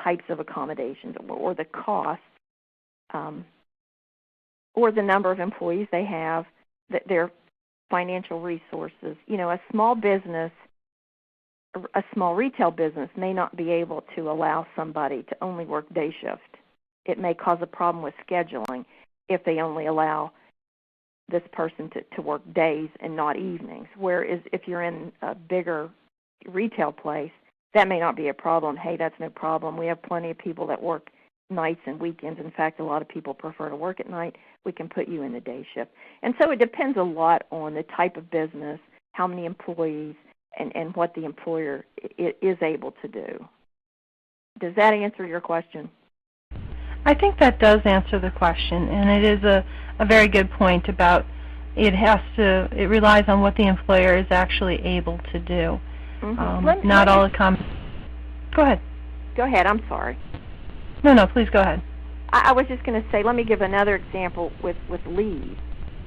Speaker 2: types of accommodations or the cost or the number of employees they have, their financial resources. A small business, a small retail business may not be able to allow somebody to only work day shift. It may cause a problem with scheduling if they only allow this person to work days and not evenings. Whereas if you're in a bigger retail place, that may not be a problem. Hey, that's no problem. We have plenty of people that work nights and weekends. In fact, a lot of people prefer to work at night. We can put you in the day shift. And so it depends a lot on the type of business, how many employees, and what the employer is able to do. Does that answer your question?
Speaker 1: I think that does answer the question, and it is a very good point about it relies on what the employer is actually able to do.
Speaker 2: Mm-hmm.
Speaker 1: Go ahead.
Speaker 2: Go ahead, I'm sorry.
Speaker 1: No, please go ahead.
Speaker 2: I was just going to say, let me give another example with leave.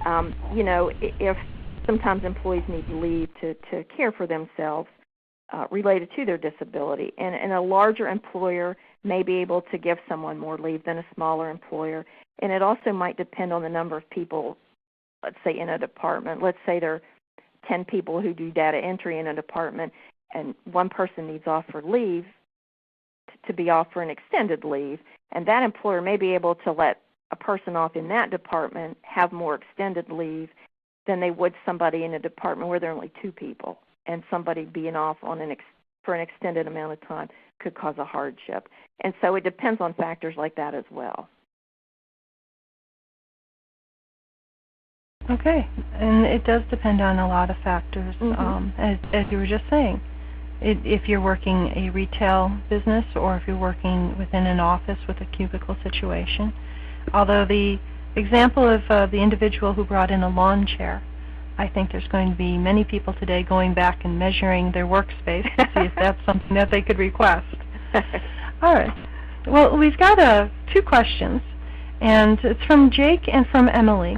Speaker 2: If sometimes employees need leave to care for themselves related to their disability, and a larger employer may be able to give someone more leave than a smaller employer, and it also might depend on the number of people, let's say, in a department. Let's say there are 10 people who do data entry in a department and one person needs off for leave, to be off for an extended leave, and that employer may be able to let a person off in that department have more extended leave than they would somebody in a department where there are only 2 people, and somebody being off on for an extended amount of time could cause a hardship. And so it depends on factors like that as well.
Speaker 1: Okay, and it does depend on a lot of factors, as you were just saying. If you're working a retail business or if you're working within an office with a cubicle situation. Although the example of the individual who brought in a lawn chair, I think there's going to be many people today going back and measuring their workspace to see if that's something that they could request. All right. Well, we've got 2 questions, and it's from Jake and from Emily.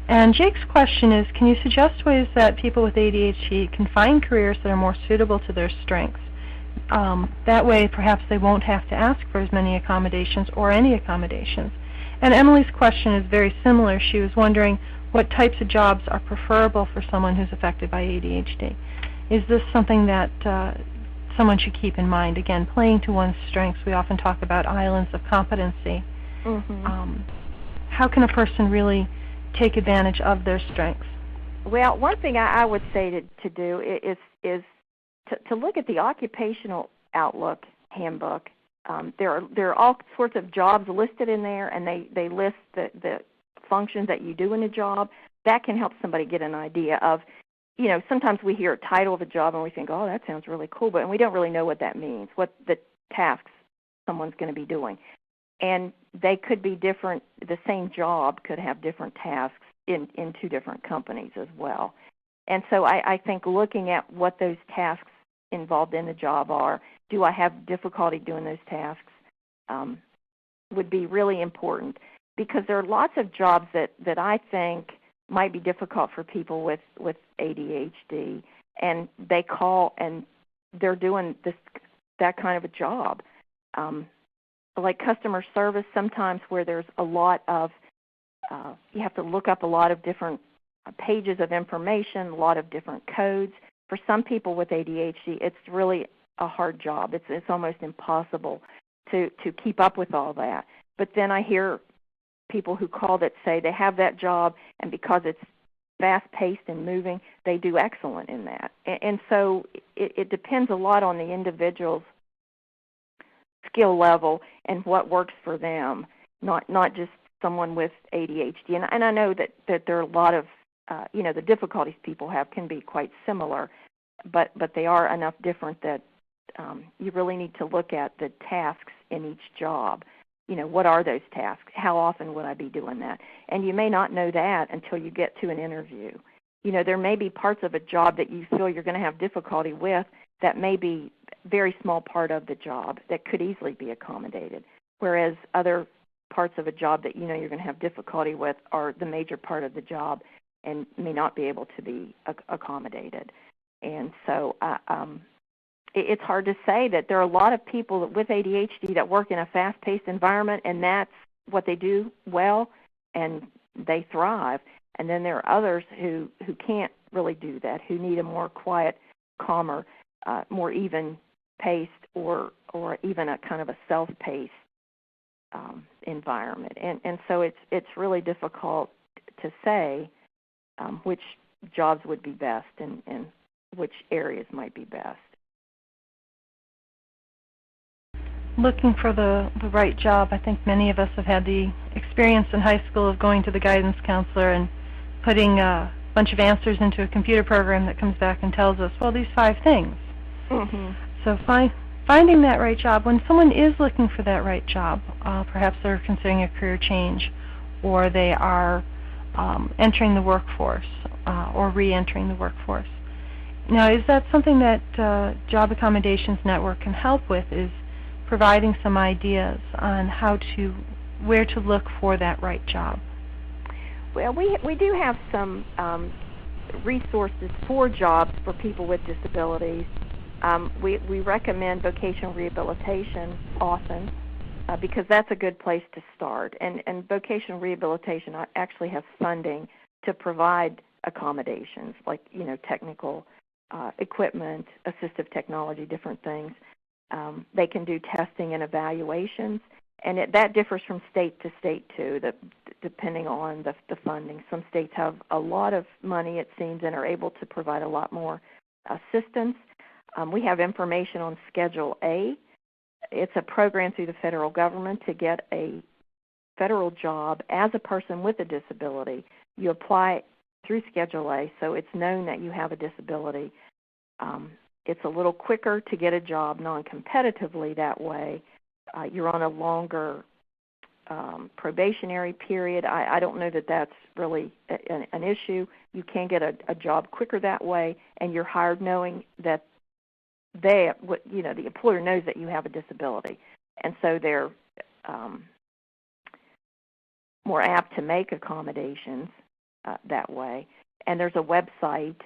Speaker 1: And Jake's question is, can you suggest ways that people with ADHD can find careers that are more suitable to their strengths? That way, perhaps they won't have to ask for as many accommodations or any accommodations. And Emily's question is very similar. She was wondering what types of jobs are preferable for someone who's affected by ADHD. Is this something that someone should keep in mind? Again, playing to one's strengths. We often talk about islands of competency. How can a person really take advantage of their strengths?
Speaker 2: Well, one thing I would say to do is to look at the Occupational Outlook handbook. There are all sorts of jobs listed in there, and they list the functions that you do in a job. That can help somebody get an idea of, sometimes we hear a title of a job and we think, oh, that sounds really cool, but we don't really know what that means, what the tasks someone's going to be doing. And they could be different. The same job could have different tasks in 2 different companies as well. And so I think looking at what those tasks involved in the job are, do I have difficulty doing those tasks, would be really important, because there are lots of jobs that I think might be difficult for people with ADHD, and they call and they're doing that kind of a job. Like customer service, sometimes where there's a lot of, you have to look up a lot of different pages of information, a lot of different codes. For some people with ADHD, it's really a hard job. It's almost impossible to keep up with all that. But then I hear people who call that say they have that job, and because it's fast-paced and moving, they do excellent in that. And so it depends a lot on the individual's skill level and what works for them, not just someone with ADHD. And I know that there are a lot of, the difficulties people have can be quite similar, but they are enough different that you really need to look at the tasks in each job. What are those tasks? How often would I be doing that? And you may not know that until you get to an interview. There may be parts of a job that you feel you're going to have difficulty with that may be a very small part of the job that could easily be accommodated, whereas other parts of a job that you're going to have difficulty with are the major part of the job and may not be able to be accommodated. And so it's hard to say that there are a lot of people with ADHD that work in a fast-paced environment, and that's what they do well, and they thrive. And then there are others who can't really do that, who need a more quiet, calmer, more even-paced or even a kind of a self-paced environment. And so it's really difficult to say which jobs would be best and which areas might be best.
Speaker 1: Looking for the right job, I think many of us have had the experience in high school of going to the guidance counselor and putting a bunch of answers into a computer program that comes back and tells us, well, these 5 things. So finding that right job, when someone is looking for that right job, perhaps they're considering a career change, or they are entering the workforce or re-entering the workforce. Now, is that something that Job Accommodations Network can help with, is providing some ideas on where to look for that right job?
Speaker 2: Well, we do have some resources for jobs for people with disabilities. We recommend vocational rehabilitation often because that's a good place to start. And vocational rehabilitation actually has funding to provide accommodations, like, technical equipment, assistive technology, different things. They can do testing and evaluations, and that differs from state to state, too, depending on the funding. Some states have a lot of money, it seems, and are able to provide a lot more assistance. We have information on Schedule A. It's a program through the federal government to get a federal job as a person with a disability. You apply through Schedule A, so it's known that you have a disability. It's a little quicker to get a job non-competitively that way. You're on a longer probationary period. I don't know that that's really an issue. You can get a job quicker that way, and you're hired knowing that the employer knows that you have a disability, and so they're more apt to make accommodations that way. And there's a website,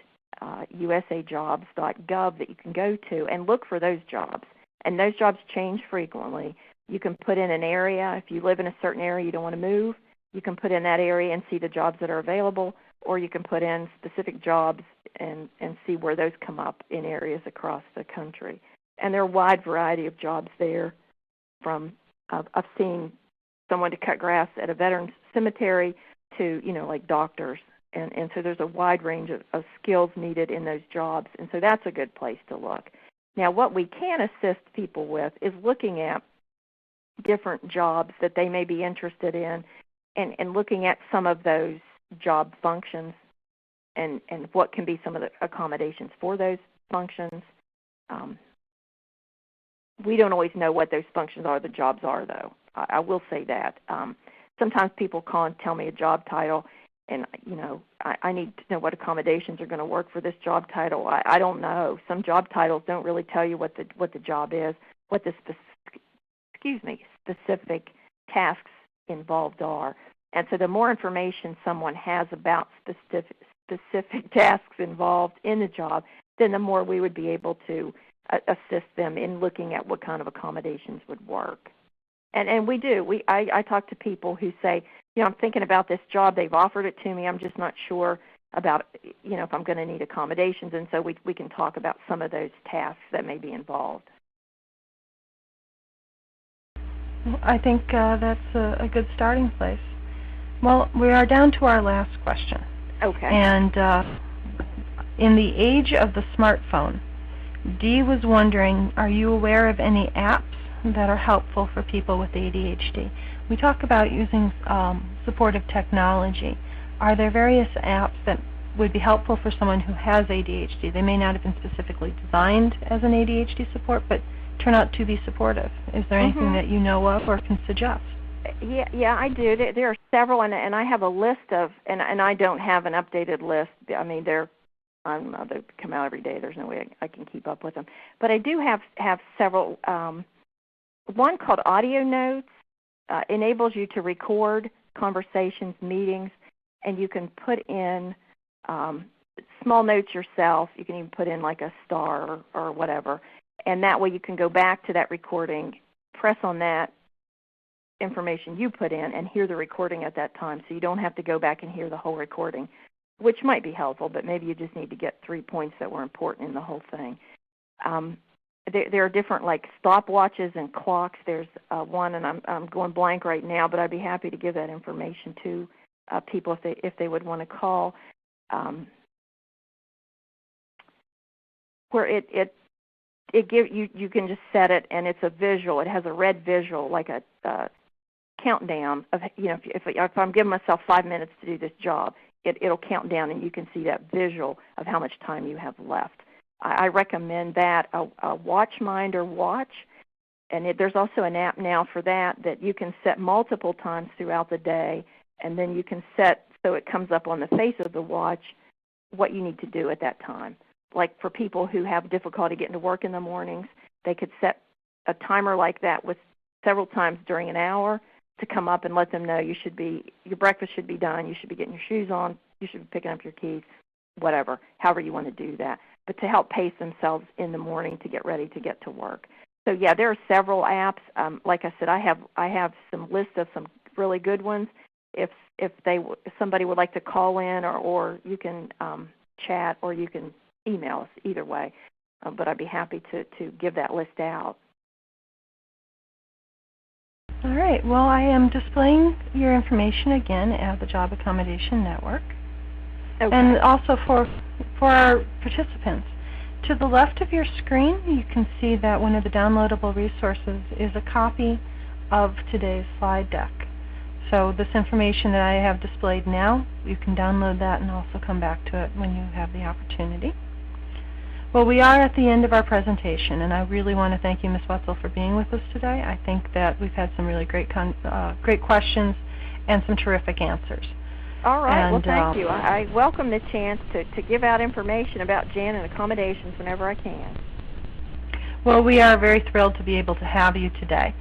Speaker 2: usajobs.gov, that you can go to and look for those jobs. And those jobs change frequently. You can put in an area. If you live in a certain area you don't want to move, you can put in that area and see the jobs that are available, or you can put in specific jobs and see where those come up in areas across the country. And there are a wide variety of jobs there, from I've seen someone to cut grass at a veterans cemetery to, like doctors. And so there's a wide range of skills needed in those jobs, and so that's a good place to look. Now, what we can assist people with is looking at different jobs that they may be interested in and looking at some of those job functions and what can be some of the accommodations for those functions. We don't always know what those functions are, the jobs are, though. I will say that. Sometimes people call and tell me a job title, and, I need to know what accommodations are going to work for this job title. I don't know. Some job titles don't really tell you what the job is, what the specific tasks involved are. And so the more information someone has about specific tasks involved in the job, then the more we would be able to assist them in looking at what kind of accommodations would work. And we do. I talk to people who say, I'm thinking about this job. They've offered it to me. I'm just not sure about, if I'm going to need accommodations. And so we can talk about some of those tasks that may be involved.
Speaker 1: I think that's a good starting place. Well, we are down to our last question.
Speaker 2: Okay.
Speaker 1: And in the age of the smartphone, Dee was wondering, are you aware of any apps that are helpful for people with ADHD? We talk about using supportive technology. Are there various apps that would be helpful for someone who has ADHD? They may not have been specifically designed as an ADHD support, but turn out to be supportive. Is there anything that you know of or can suggest?
Speaker 2: Yeah, I do. There are several, and I have a list of, and I don't have an updated list. I mean, they come out every day. There's no way I can keep up with them. But I do have several. One called Audio Notes enables you to record conversations, meetings, and you can put in small notes yourself. You can even put in like a star or whatever, and that way you can go back to that recording, press on that information you put in, and hear the recording at that time, so you don't have to go back and hear the whole recording, which might be helpful, but maybe you just need to get 3 points that were important in the whole thing. There are different, like, stopwatches and clocks. There's one, and I'm going blank right now, but I'd be happy to give that information to people if they would want to call. Where it gives you can just set it, and it's a visual. It has a red visual, like a countdown of, if I'm giving myself 5 minutes to do this job, it'll count down, and you can see that visual of how much time you have left. I recommend that, a Watchminder watch, and there's also an app now for that you can set multiple times throughout the day, and then you can set so it comes up on the face of the watch what you need to do at that time. Like for people who have difficulty getting to work in the mornings, they could set a timer like that with several times during an hour to come up and let them know your breakfast should be done, you should be getting your shoes on, you should be picking up your keys, whatever, however you want to do that, but to help pace themselves in the morning to get ready to get to work. So yeah, there are several apps. Like I said, I have some lists of some really good ones, if somebody would like to call in, or you can chat, or you can email us, either way. But I'd be happy to give that list out.
Speaker 1: All right. Well, I am displaying your information again at the Job Accommodation Network.
Speaker 2: Okay.
Speaker 1: And also for our participants. To the left of your screen, you can see that one of the downloadable resources is a copy of today's slide deck. So this information that I have displayed now, you can download that and also come back to it when you have the opportunity. Well, we are at the end of our presentation, and I really want to thank you, Ms. Whetzel, for being with us today. I think that we've had some really great questions and some terrific answers.
Speaker 2: All right. Well, thank you. I welcome the chance to give out information about Jan and accommodations whenever I can.
Speaker 1: Well, we are very thrilled to be able to have you today.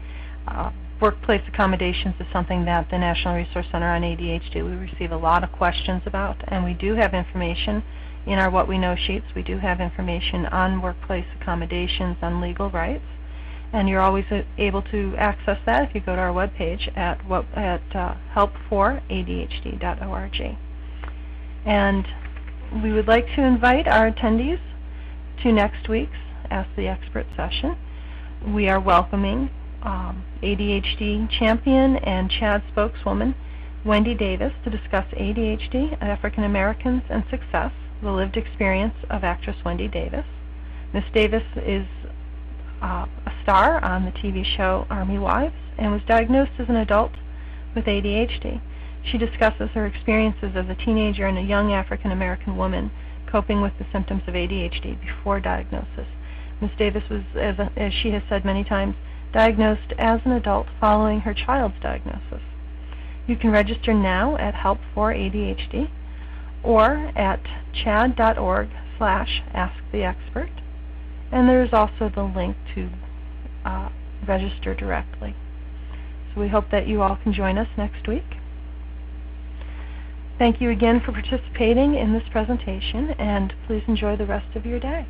Speaker 1: Workplace accommodations is something that the National Resource Center on ADHD, we receive a lot of questions about, and we do have information in our What We Know sheets. We do have information on workplace accommodations, on legal rights, and you're always able to access that if you go to our webpage at helpforadhd.org. And we would like to invite our attendees to next week's Ask the Expert session. We are welcoming ADHD champion and CHAD spokeswoman Wendy Davis to discuss ADHD, African Americans, and success, the lived experience of actress Wendy Davis. Ms. Davis is a star on the TV show Army Wives and was diagnosed as an adult with ADHD. She discusses her experiences as a teenager and a young African American woman coping with the symptoms of ADHD before diagnosis. Ms. Davis was, as she has said many times, diagnosed as an adult following her child's diagnosis. You can register now at Help for ADHD or at chad.org/asktheexpert, and there is also the link to register directly. So we hope that you all can join us next week. Thank you again for participating in this presentation, and please enjoy the rest of your day.